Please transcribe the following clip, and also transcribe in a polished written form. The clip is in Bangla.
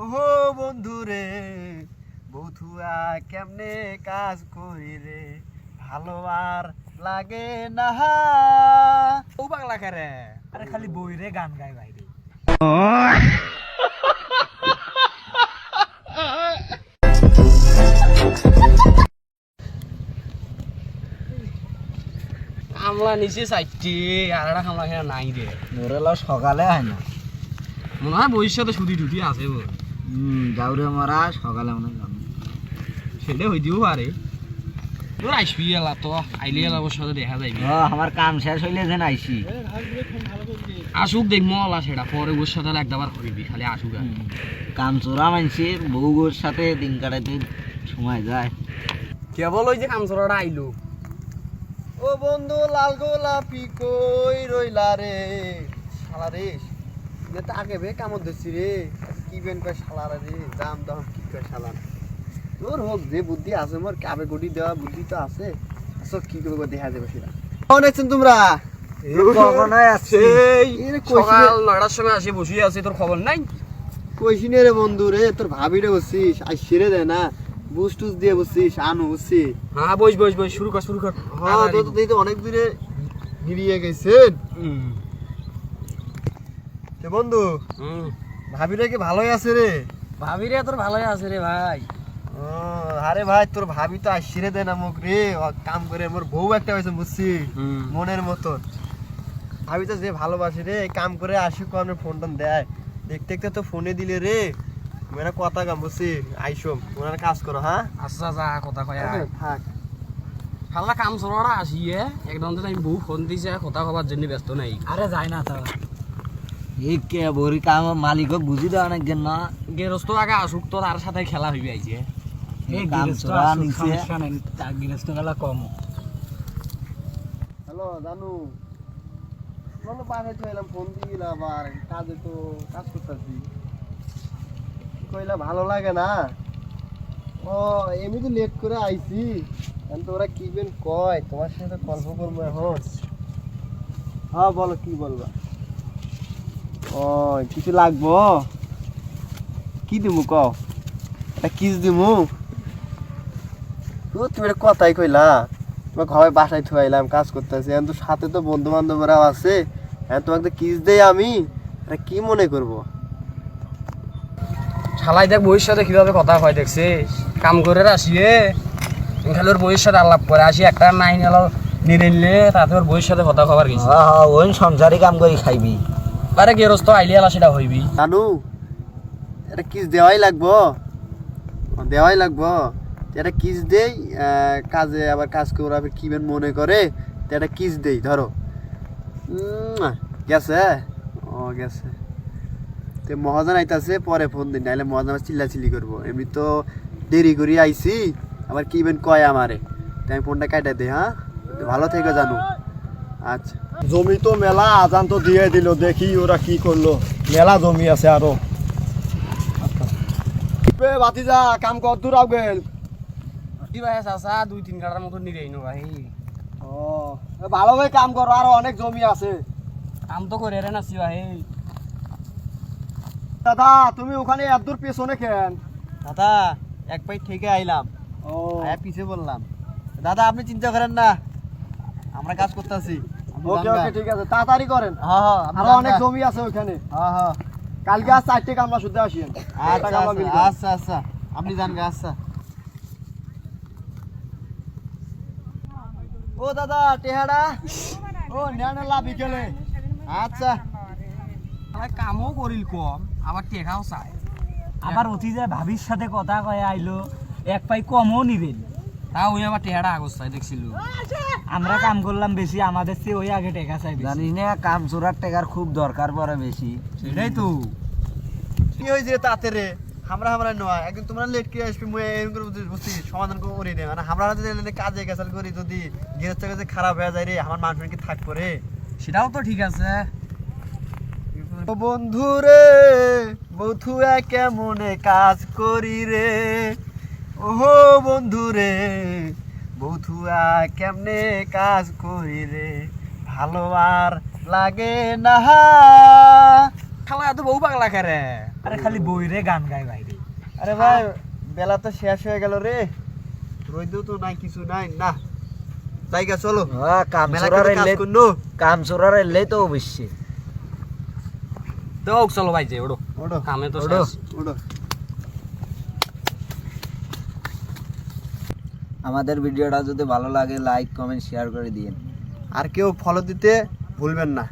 ওহো বন্ধুরে বধুয়া কেমনে কাজ করি রে, ভালো আর লাগে না। ও পাগলা করে আরে খালি বই রে গান গায় বাইরে। কামলা নিচে চাইছি আর একটা কামলা খেয়ে নাই রে। মোরেলা সকালে হয় না, মনে হয় ভবিষ্যতে সুদি টুদি আছে বল। যাওরে মারা সকালে মনে হয় সেটা হইতেও পারে। তোর আসবি এলা তো আইলে এলা ওর সাথে দেখা যাইবি। আমার কাম শেষ হইলে যেন আইসি। আসুক দেখ মলা সেটা পরে ওর সাথে একবার হইবি, খালি আসুক। আর কাম চোরা মানছি বউর সাথে দিন কাটাইতে সময় যায়। কেবল ওই যে কামচোরাটা আইলো। ও বন্ধু লাল গোলাপি কই রইলা রে, শালা রে এটা আগে বে কামড় ধরছি রে, কি বেন কয় শালা রে, দাম দাম কি কয় শালা। তোর হোক যে বুদ্ধি আছে, মোর কাবে গটি দেওয়া বুদ্ধি তো আছে, সব কি করবো দেখা যাবে সেটা। কেমন আছেন তোমরা? সকাল 9টার সময় আসি বসে আছি, তোর খবর নাই? কইছি রে বন্ধু রে, তোর ভাবি রে বসছিস আজ সেরে দেয় না, বুস টুস দিয়ে বসছিস আনু বুঝছি। হ্যাঁ বস বস বস, শুরু কর শুরু কর। হ্যাঁ তো অনেক দূরে গিরিয়ে গেছেন বন্ধু। ভাবিরা কি ভালোই আছে রে? ভাবি রে তোর ভালোই আছে রে ভাই। আরে ভাই তোর ভাবি তো আসিরে দেয় না মুখ রে, কাম করে মোর বউ একটা হয়েছে বুঝছি মনের মতন। ভাবি তো যে ভালোবাসে রে, কাম করে আসি কোন ফোন টোন দেয়, দেখতে দেখতে তো ফোনে দিলে রে, মেয়েরা কথা কাম বুঝছি আইসো ওনারা কাজ করো। হ্যাঁ আচ্ছা যা কথা কয় থাক। খালা কাম চলাটা আসিয়ে একদম তো আমি বউ ফোন দিছে, কথা কবার জন্য ব্যস্ত নাই। আরে যাই না তা এই কে বড়ি কাম মালিকক বুঝি দেওয়া না কেন না, গেরস্ত আগে আসুক তো তার সাথে খেলা হইবে আইছে। হ্যালো জানু, বাসায় চলাম ফোন দিলাম, আবার কাজে তো কাজ করতেছি, কইলা ভালো লাগে না। ও এমনি তো লেট করে আইছি, এখন তো ওরা কি বেন কয় তোমার সাথে গল্প করবো এখন। হ্যাঁ বলো কি বলবা। ও কিছু লাগবো, কি দিমু কও, একটা কিস দিমু। তুমি কথাই কইলা, তোমার ঘরে বাসায় থুয়াইলাম কাজ করতেছি, এখন তো সাথে তো বন্ধু বান্ধবরাও আছে, এখন তোমাকে কিস দেই আমি, এটা কি মনে করবো। শালাই দেখ বইয়ের সাথে কিভাবে কথা কয় দেখছিস, কাম করে আসিয়ে খালি ওর বইয়ের সাথে আলাপ করে আসি, একটা নাইন এলো নিলে তাতে ওর বইয়ের সাথে কথা কবার গেছি। ওই সংসারই কাম করি খাইবি, আরে গেরস্ত আইলে এলা সেটা হইবি। জানু এটা কিস দেওয়াই লাগবো, দেওয়াই লাগবো। এটা কিস দেই, কাজে আবার কাজ করে আবার কি বেন মনে করে, তো এটা কিস দেই ধরো। গেছে, ও গেছে। তো মহাজন আইতাছে পরে ফোন দিন, নাহলে মহাজন আমার চিল্লাচিল্লি করবো, এমনি তো দেরি করি আইছি, আবার কি বেন কয় আমারে, তাই আমি ফোনটা কাটা দিই। হ্যাঁ ভালো থেকে জানু। আচ্ছা জমি তো মেলা, আজান তো দিয়ে দিল, দেখি ওরা কি করলো, মেলা জমি আছে আরো। ভাতিজা কাম কর দূর গেল। কি ভাই চাচা 2-3 কাটার মতো নিরেই নো ভাই। ও ভালোভাবে কাম করো, আরো অনেক জমি আছে। কাম তো করে রে নাছি ভাই। দাদা তুমি ওখানে এত দূর পেছনে কেন? দাদা এক পাই থেকে আইলাম, ও পিছে বললাম। দাদা আপনি চিন্তা করেন না, আমরা কাজ করতেছি। ওকে ওকে ঠিক আছে, তাড়াতাড়ি করেন, হ্যাঁ হ্যাঁ আরো অনেক জমি আছে ওখানে। হ্যাঁ হ্যাঁ কালকে আজ 4টে কামলা শুদ্ধ আসিয়েন। আচ্ছা আচ্ছা আচ্ছা আপনি যান গে। আচ্ছা ও দাদা টেহারা, ও নেনেলা বিকেলে। আচ্ছা কামও করিল কম, আবার টেকাও চায়। আবার অতি যে ভাবির সাথে কথা কয়ে আইলো, এক পাই কমও নিবেন। তাও ওই আবার টেহাটা আগস চাই দেখছিল। আমরা কাম করলাম বেশি, আমাদের চেয়ে ওই আগে টেকা চাই। জানিস না কাম চোরার টেকার খুব দরকার পড়ে বেশি। সেটাই তো কি হয়েছে তাতে রে, আমরা নয় একদিন তোমরা লেট করে আসবি, মুই এরকম করে বুঝছি সমাধান করে দে, মানে আমরা যদি কাজে গেছাল করি, যদি গৃহস্থ কাজে খারাপ হয়ে যায় রে, আমার মানুষ কি থাকবো রে। সেটাও তো ঠিক আছে। বন্ধু রে বধুয়া কেমনে কাজ করি রে, ওহো বন্ধু রে বধুয়া কেমনে কাজ করি রে, ভালো আর লাগে না। খালা এত বউ পাগলা করে আরে খালি বইরে গান গায় বাইরে। আরে ভাই বেলা তো শেষ হয়ে গেল রে, রইদেও তো নাই কিছু নাই না, জায়গা চলো হ্যাঁ কাম মেলা চোরার করে কাজ এলে করনো। কাম চোরার এলে তো অবশ্যই তো চলো ভাই যে ওড়ো ওঠো কামে তো ওঠো শেষ। ওঠো। আমাদের ভিডিওটা যদি ভালো লাগে লাইক কমেন্ট শেয়ার করে দিন। আর কেউ ফলো দিতে ভুলবেন না।